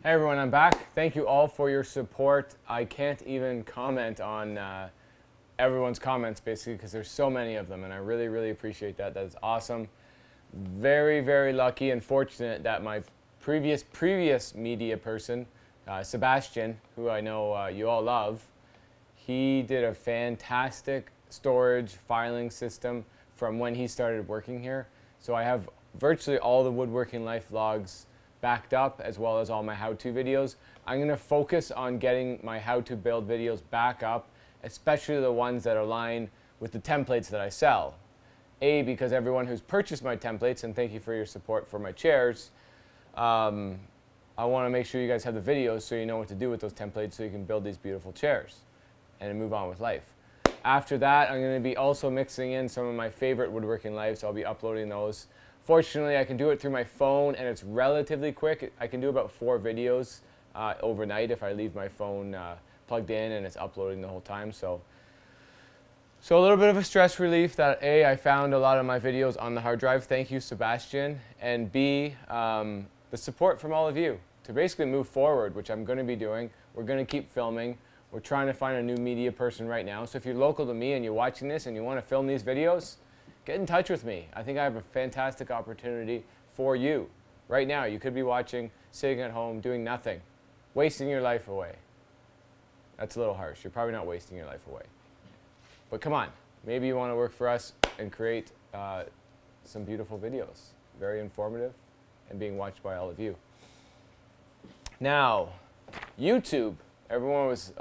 Hey everyone, I'm back. Thank you all for your support. I can't even comment on everyone's comments basically because there's so many of them, and I really, really appreciate that. That's awesome. Very, very lucky and fortunate that my previous media person, Sebastian, who I know you all love, he did a fantastic storage filing system from when he started working here. So I have virtually all the Woodworking Life vlogs backed up, as well as all my how-to videos. I'm going to focus on getting my how-to build videos back up, especially the ones that align with the templates that I sell. A, because everyone who's purchased my templates, and thank you for your support for my chairs, I want to make sure you guys have the videos so you know what to do with those templates so you can build these beautiful chairs and move on with life. After that, I'm going to be also mixing in some of my favorite Woodworking Lives. I'll be uploading those. Fortunately, I can do it through my phone, and it's relatively quick. I can do about 4 videos overnight if I leave my phone plugged in and it's uploading the whole time. So a little bit of a stress relief that A, I found a lot of my videos on the hard drive. Thank you, Sebastian. And B, the support from all of you to basically move forward, which I'm going to be doing. We're going to keep filming. We're trying to find a new media person right now. So if you're local to me and you're watching this and you want to film these videos, get in touch with me. I think I have a fantastic opportunity for you. Right now, you could be watching, sitting at home, doing nothing, wasting your life away. That's a little harsh. You're probably not wasting your life away. But come on, maybe you want to work for us and create some beautiful videos. Very informative and being watched by all of you. Now, YouTube. A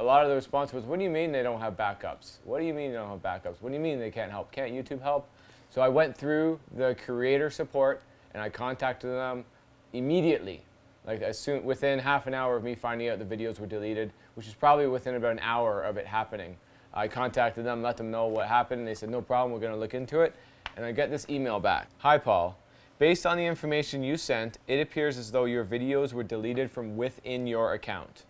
lot of the response was, what do you mean they don't have backups? What do you mean they don't have backups? What do you mean they can't help? Can't YouTube help? So I went through the creator support and I contacted them immediately. Like within half an hour of me finding out the videos were deleted, which is probably within about an hour of it happening. I contacted them, let them know what happened, and they said, no problem, we're going to look into it. And I get this email back. Hi, Paul. Based on the information you sent, it appears as though your videos were deleted from within your account.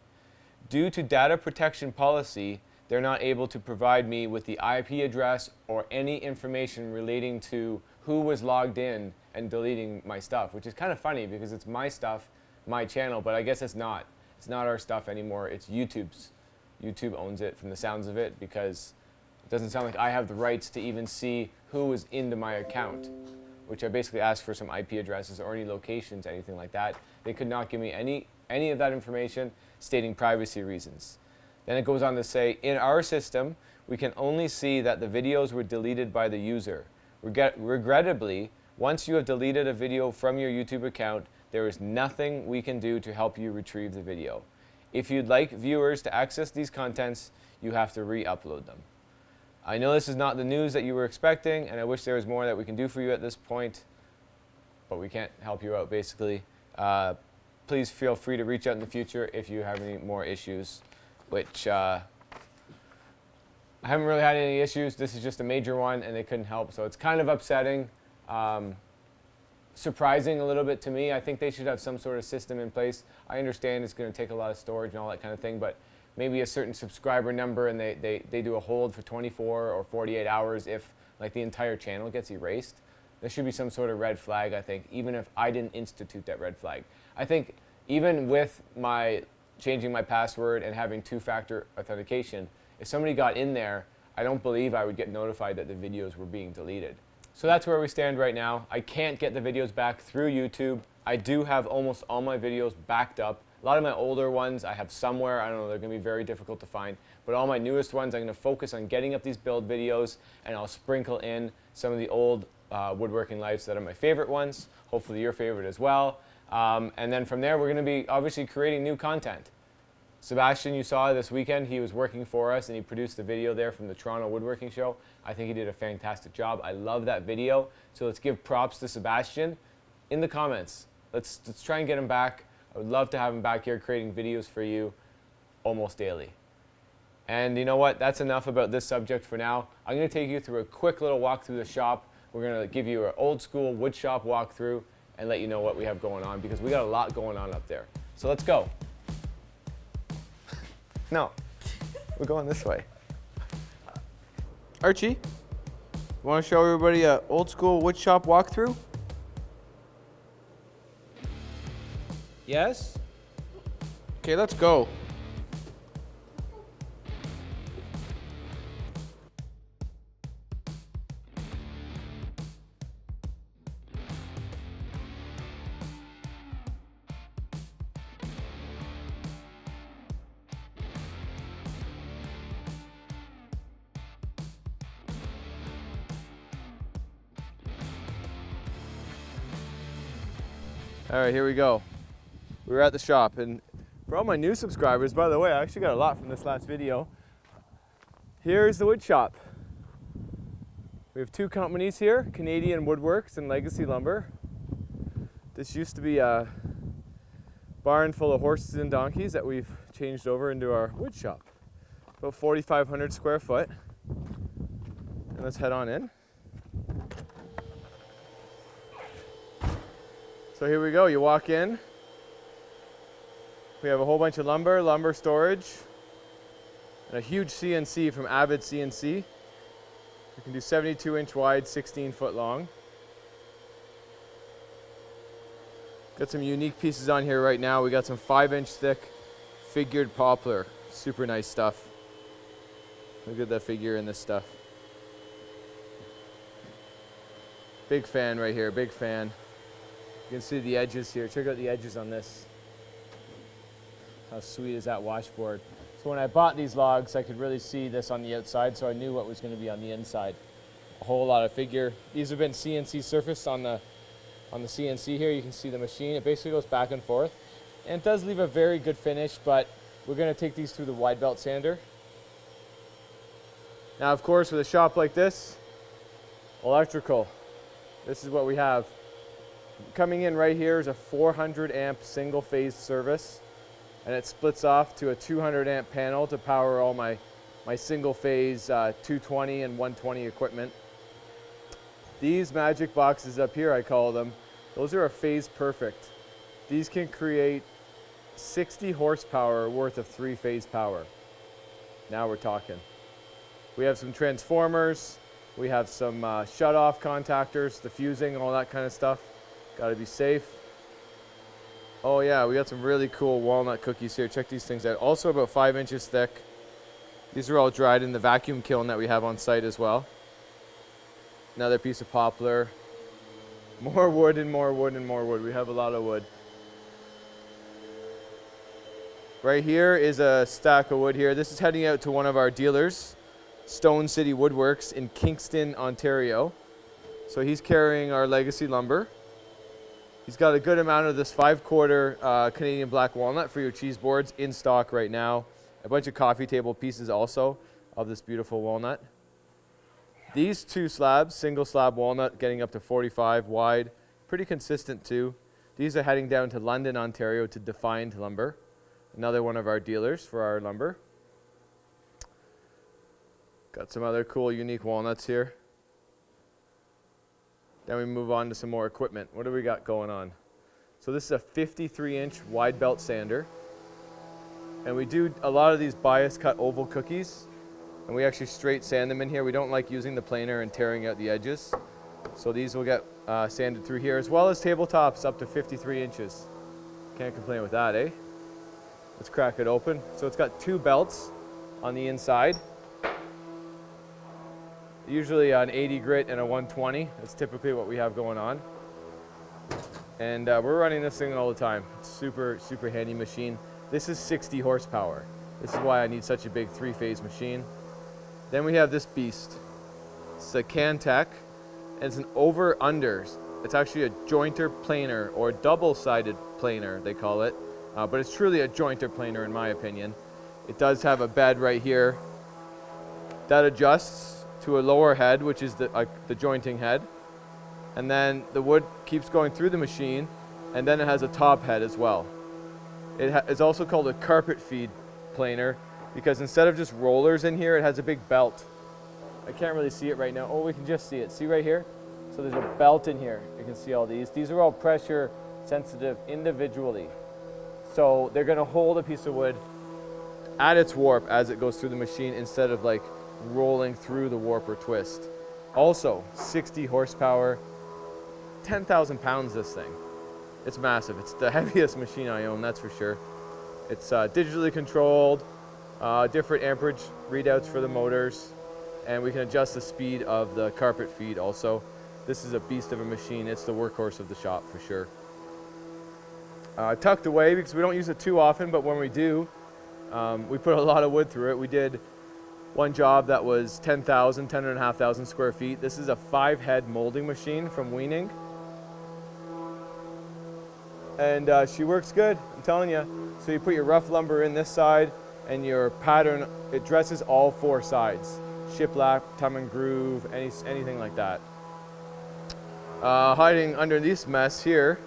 Due to data protection policy, they're not able to provide me with the IP address or any information relating to who was logged in and deleting my stuff, which is kind of funny because it's my stuff, my channel, but I guess it's not. It's not our stuff anymore, it's YouTube's. YouTube owns it from the sounds of it because it doesn't sound like I have the rights to even see who was into my account, which I basically asked for some IP addresses or any locations, anything like that. They could not give me any of that information, stating privacy reasons. Then it goes on to say, in our system, we can only see that the videos were deleted by the user. Regrettably, once you have deleted a video from your YouTube account, there is nothing we can do to help you retrieve the video. If you'd like viewers to access these contents, you have to re-upload them. I know this is not the news that you were expecting, and I wish there was more that we can do for you at this point, but we can't help you out basically. Please feel free to reach out in the future if you have any more issues, which I haven't really had any issues. This is just a major one and they couldn't help, so it's kind of upsetting, surprising a little bit to me. I think they should have some sort of system in place. I understand it's going to take a lot of storage and all that kind of thing, but maybe a certain subscriber number and they do a hold for 24 or 48 hours if like the entire channel gets erased. There should be some sort of red flag, I think, even if I didn't institute that red flag. I think even with my changing my password and having 2-factor authentication, if somebody got in there, I don't believe I would get notified that the videos were being deleted. So that's where we stand right now. I can't get the videos back through YouTube. I do have almost all my videos backed up. A lot of my older ones I have somewhere. I don't know, they're going to be very difficult to find. But all my newest ones, I'm going to focus on getting up these build videos, and I'll sprinkle in some of the old Woodworking Lives that are my favorite ones, hopefully your favorite as well. And then from there, we're going to be obviously creating new content. Sebastian, you saw this weekend, he was working for us and he produced the video there from the Toronto Woodworking Show. I think he did a fantastic job. I love that video. So let's give props to Sebastian in the comments. Let's try and get him back. I would love to have him back here creating videos for you almost daily. And you know what? That's enough about this subject for now. I'm going to take you through a quick little walk through the shop. We're going to give you an old school wood shop walkthrough and let you know what we have going on because we got a lot going on up there. So let's go. No, we're going this way. Archie, want to show everybody an old school wood shop walkthrough? Yes? Okay, let's go. All right, here we go. We're at the shop, and for all my new subscribers, by the way, I actually got a lot from this last video. Here's the wood shop. We have two companies here, Canadian Woodworks and Legacy Lumber. This used to be a barn full of horses and donkeys that we've changed over into our wood shop. About 4,500 square foot. And let's head on in. So here we go, you walk in. We have a whole bunch of lumber storage, and a huge CNC from Avid CNC. We can do 72-inch wide, 16-foot long. Got some unique pieces on here right now. We got some 5-inch thick figured poplar. Super nice stuff. Look at that figure in this stuff. Big fan right here, big fan. You can see the edges here. Check out the edges on this. How sweet is that washboard? So when I bought these logs, I could really see this on the outside, so I knew what was going to be on the inside. A whole lot of figure. These have been CNC surfaced on the CNC here. You can see the machine. It basically goes back and forth. And it does leave a very good finish, but we're going to take these through the wide belt sander. Now, of course, with a shop like this, electrical. This is what we have. Coming in right here is a 400 amp single phase service, and it splits off to a 200 amp panel to power all my single phase 220 and 120 equipment. These magic boxes up here, I call them, those are a phase perfect. These can create 60 horsepower worth of 3-phase power. Now we're talking. We have some transformers, we have some shut-off contactors, the fusing, all that kind of stuff. Got to be safe. Oh yeah, we got some really cool walnut cookies here. Check these things out. Also about 5 inches thick. These are all dried in the vacuum kiln that we have on site as well. Another piece of poplar. More wood and more wood and more wood. We have a lot of wood. Right here is a stack of wood here. This is heading out to one of our dealers, Stone City Woodworks in Kingston, Ontario. So he's carrying our Legacy lumber. He's got a good amount of this 5/4 Canadian black walnut for your cheese boards in stock right now. A bunch of coffee table pieces also of this beautiful walnut. These two slabs, single slab walnut, getting up to 45 wide, pretty consistent too. These are heading down to London, Ontario to Defined Lumber, another one of our dealers for our lumber. Got some other cool, unique walnuts here. Then we move on to some more equipment. What do we got going on? So this is a 53-inch wide belt sander. And we do a lot of these bias cut oval cookies. And we actually straight sand them in here. We don't like using the planer and tearing out the edges. So these will get sanded through here, as well as tabletops up to 53 inches. Can't complain with that, eh? Let's crack it open. So it's got 2 belts on the inside. Usually an 80 grit and a 120. That's typically what we have going on. And we're running this thing all the time. It's super, super handy machine. This is 60 horsepower. This is why I need such a big 3-phase machine. Then we have this beast. It's a Cantech, and it's an over-under. It's actually a jointer planer, or double-sided planer, they call it. But it's truly a jointer planer in my opinion. It does have a bed right here that adjusts to a lower head, which is the jointing head. And then the wood keeps going through the machine, and then it has a top head as well. It's also called a carpet feed planer, because instead of just rollers in here, it has a big belt. I can't really see it right now. Oh, we can just see it. See right here? So there's a belt in here. You can see all these. These are all pressure sensitive individually. So they're gonna hold a piece of wood at its warp as it goes through the machine, instead of like rolling through the warp or twist. Also 60 horsepower, 10,000 pounds this thing. It's massive. It's the heaviest machine I own, that's for sure. It's digitally controlled, different amperage readouts for the motors, and we can adjust the speed of the carpet feed also. This is a beast of a machine. It's the workhorse of the shop for sure. Tucked away because we don't use it too often, but when we do, we put a lot of wood through it. We did one job that was 10,500 square feet. This is a 5-head molding machine from Weaning. And she works good, I'm telling you. So you put your rough lumber in this side, and your pattern, it dresses all 4 sides. Shiplap, thumb and groove, anything like that. Hiding under this mess here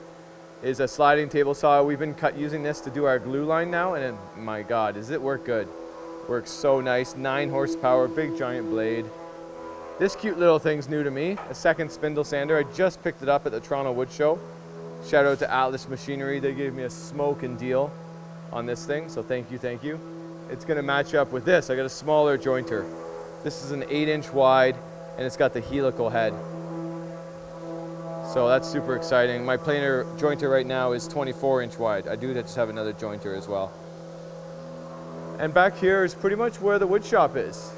is a sliding table saw. We've been using this to do our glue line now, and my God, does it work good. Works so nice, 9 horsepower, big giant blade. This cute little thing's new to me, a second spindle sander. I just picked it up at the Toronto Wood Show. Shout out to Atlas Machinery, they gave me a smoking deal on this thing, so thank you, thank you. It's gonna match up with this. I got a smaller jointer. This is an 8-inch wide, and it's got the helical head. So that's super exciting. My planer jointer right now is 24-inch wide. I do just have another jointer as well. And back here is pretty much where the wood shop is.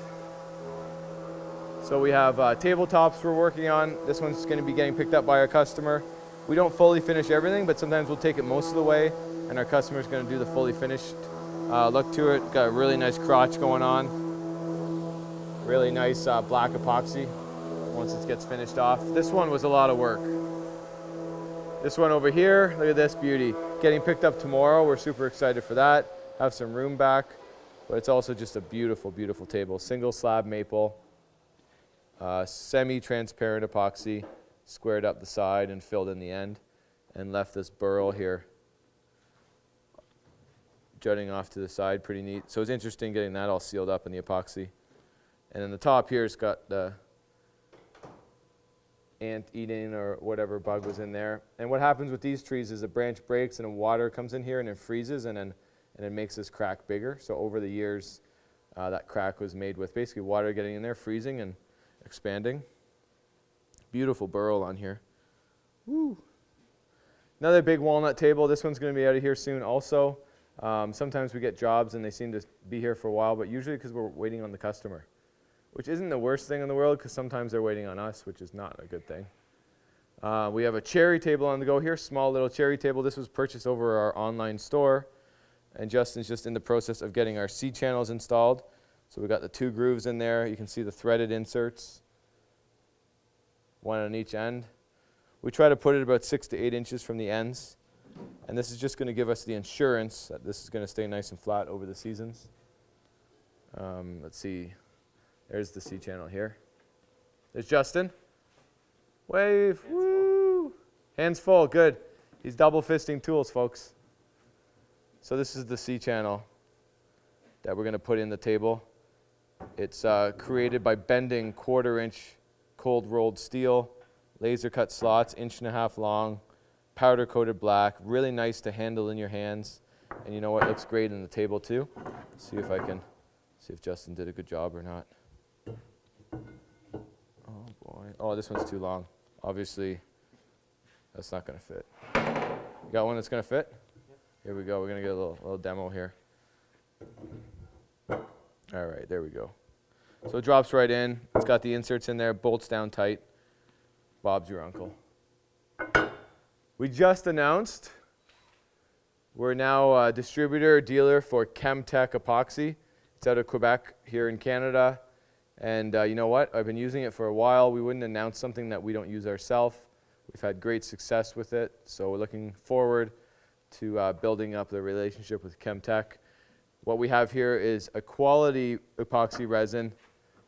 So we have tabletops we're working on. This one's going to be getting picked up by our customer. We don't fully finish everything, but sometimes we'll take it most of the way, and our customer's going to do the fully finished look to it. Got a really nice crotch going on. Really nice black epoxy once it gets finished off. This one was a lot of work. This one over here, look at this beauty. Getting picked up tomorrow. We're super excited for that. Have some room back, but it's also just a beautiful, beautiful table. Single slab maple, semi-transparent epoxy, squared up the side and filled in the end, and left this burl here jutting off to the side, pretty neat. So it's interesting getting that all sealed up in the epoxy. And then the top here has got the ant eating or whatever bug was in there. And what happens with these trees is the branch breaks and water comes in here and it freezes, and it makes this crack bigger. So over the years, that crack was made with basically water getting in there, freezing and expanding. Beautiful burl on here. Woo. Another big walnut table. This one's going to be out of here soon also. Sometimes we get jobs and they seem to be here for a while, but usually because we're waiting on the customer, which isn't the worst thing in the world, because sometimes they're waiting on us, which is not a good thing. We have a cherry table on the go here, small little cherry table. This was purchased over our online store, and Justin's just in the process of getting our C channels installed. So we got the 2 grooves in there. You can see the threaded inserts, 1 on each end. We try to put it about 6 to 8 inches from the ends, and this is just going to give us the assurance that this is going to stay nice and flat over the seasons. Let's see. There's the C channel here. There's Justin. Wave. Woo. Hands full. Good. He's double fisting tools, folks. So this is the C channel that we're going to put in the table. It's created by bending 1/4-inch cold rolled steel, laser cut slots, 1.5 inch long, powder coated black. Really nice to handle in your hands. And you know what? It looks great in the table too. See if Justin did a good job or not. Oh boy. Oh, this one's too long. Obviously, that's not going to fit. You got one that's going to fit? Yep. Here we go. We're going to get a little demo here. All right, there we go. So it drops right in. It's got the inserts in there, bolts down tight. Bob's your uncle. We just announced we're now a distributor, dealer for Chemtech Epoxy. It's out of Quebec here in Canada. And you know what? I've been using it for a while. We wouldn't announce something that we don't use ourselves. We've had great success with it. So we're looking forward to building up the relationship with Chemtech. What we have here is a quality epoxy resin,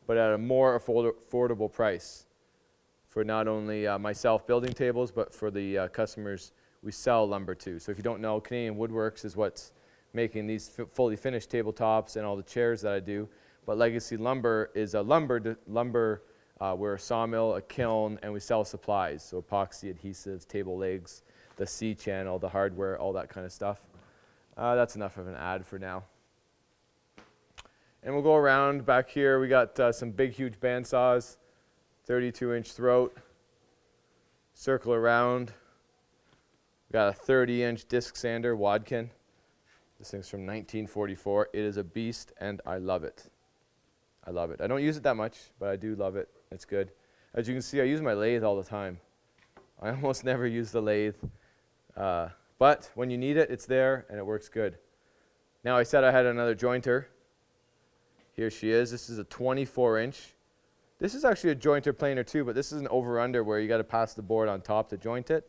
but at a more affordable price for not only myself building tables, but for the customers we sell lumber to. So if you don't know, Canadian Woodworks is what's making these fully finished tabletops and all the chairs that I do. But Legacy Lumber is a lumber. We're a sawmill, a kiln, and we sell supplies. So epoxy, adhesives, table legs, the C channel, the hardware, all that kind of stuff. That's enough of an ad for now. And we'll go around back here. We got some big, huge bandsaws, 32-inch throat, circle around. We got a 30-inch disc sander, Wadkin. This thing's from 1944. It is a beast, and I love it. I love it. I don't use it that much, but I do love it. It's good. As you can see, I use my lathe all the time. I almost never use the lathe. But when you need it, it's there, and it works good. Now, I said I had another jointer. Here she is. This is a 24-inch. This is actually a jointer planer too, but this is an over-under where you got to pass the board on top to joint it.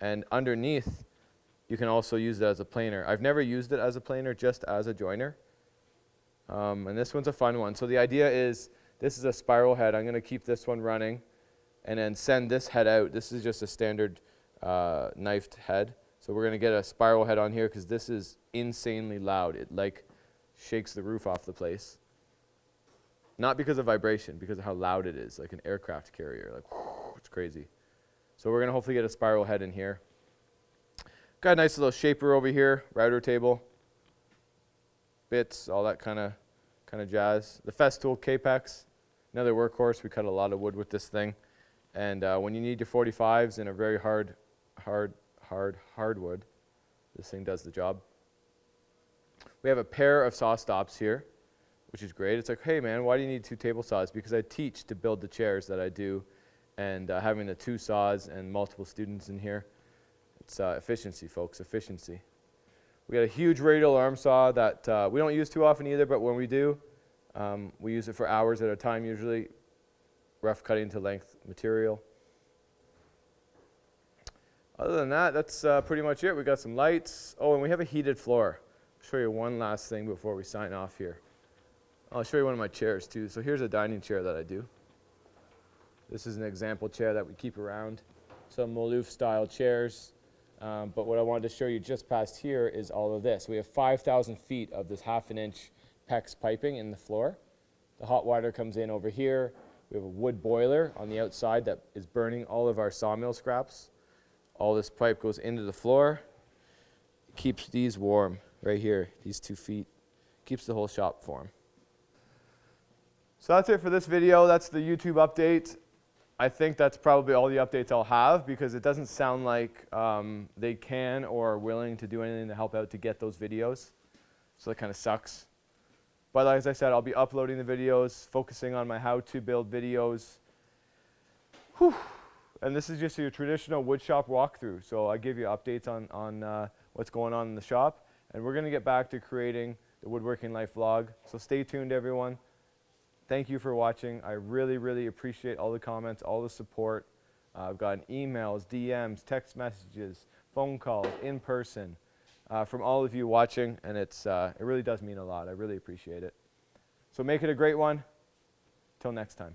And underneath, you can also use it as a planer. I've never used it as a planer, just as a joiner. And this one's a fun one. So the idea is, this is a spiral head. I'm going to keep this one running and then send this head out. This is just a standard knifed head. So we're going to get a spiral head on here because this is insanely loud. It like shakes the roof off the place. Not because of vibration, because of how loud it is, like an aircraft carrier. Like, whoosh, it's crazy. So we're going to hopefully get a spiral head in here. Got a nice little shaper over here, router table, bits, all that kind of jazz. The Festool Capex, another workhorse. We cut a lot of wood with this thing. And when you need your 45s in a very hardwood, this thing does the job. We have a pair of saw stops here, which is great. It's like, hey man, why do you need 2 table saws? Because I teach to build the chairs that I do, and having the 2 saws and multiple students in here, it's efficiency, folks, efficiency. We got a huge radial arm saw that we don't use too often either, but when we do, we use it for hours at a time usually, rough cutting to length material. Other than that, that's pretty much it. We got some lights. Oh, and we have a heated floor. I'll show you one last thing before we sign off here. I'll show you one of my chairs too. So here's a dining chair that I do. This is an example chair that we keep around. Some Maloof style chairs. But what I wanted to show you just past here is all of this. We have 5,000 feet of this 1/2 inch PEX piping in the floor. The hot water comes in over here. We have a wood boiler on the outside that is burning all of our sawmill scraps. All this pipe goes into the floor. Keeps these warm right here, these 2 feet. Keeps the whole shop warm. So that's it for this video. That's the YouTube update. I think that's probably all the updates I'll have because it doesn't sound like they can or are willing to do anything to help out to get those videos. So that kind of sucks. But as I said, I'll be uploading the videos, focusing on my how-to build videos. Whew. And this is just your traditional wood shop walkthrough. So I give you updates on what's going on in the shop. And we're going to get back to creating the Woodworking Life vlog. So stay tuned, everyone. Thank you for watching. I really, really appreciate all the comments, all the support. I've gotten emails, DMs, text messages, phone calls, in person, from all of you watching, and it really does mean a lot. I really appreciate it. So make it a great one. Till next time.